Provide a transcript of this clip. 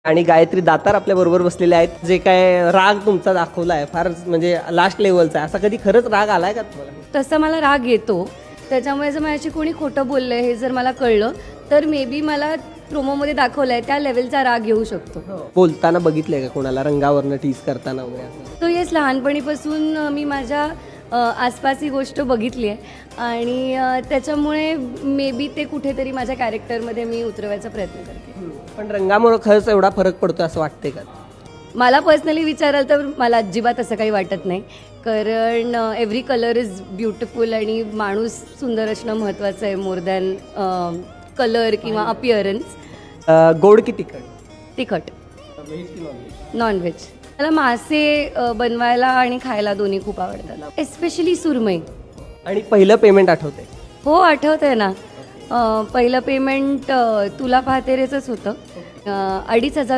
आणि गायत्री दातार आपल्या बरोबर बसलेले आहेत. जे काय राग तुमचा दाखवला आहे फार म्हणजे लास्ट लेवलचा आहे, असा कधी खरंच राग आलाय का तुम्हाला? तसं मला राग येतो, त्याच्यामुळे जर माझ्याशी कोणी खोटं बोललं हे जर मला कळलं तर मे बी मला प्रोमोमध्ये दाखवलं आहे त्या लेवलचा राग येऊ शकतो. बोलताना बघितलंय का कोणाला रंगावरनं टीज करताना वगैरे असं? तो येस, लहानपणीपासून मी माझ्या आसपास ही गोष्ट बघितली आहे आणि त्याच्यामुळे मे बी ते कुठेतरी माझ्या कॅरेक्टरमध्ये मी उतरवायचा प्रयत्न करते. पण रंगामुळे खरंच एवढा फरक पडतो असं वाटते का? मला पर्सनली विचाराल तर मला अजिबात असं काही वाटत नाही, कारण एव्हरी कलर इज ब्युटिफुल आणि माणूस सुंदर असणं महत्त्वाचं आहे मोर दॅन कलर किंवा अपिअरन्स. गोड की तिखट? तिखट. व्हेज की नॉनव्हेज? नॉनव्हेज. मला मासे बनवायला आणि खायला दोन्ही खूप आवडतात, एस्पेशली सुरमई. आणि पहिलं पेमेंट आठवतंय? हो, आठवत आहे ना. पहिलं पेमेंट तुला पाहते रेचंच होतं. 2,500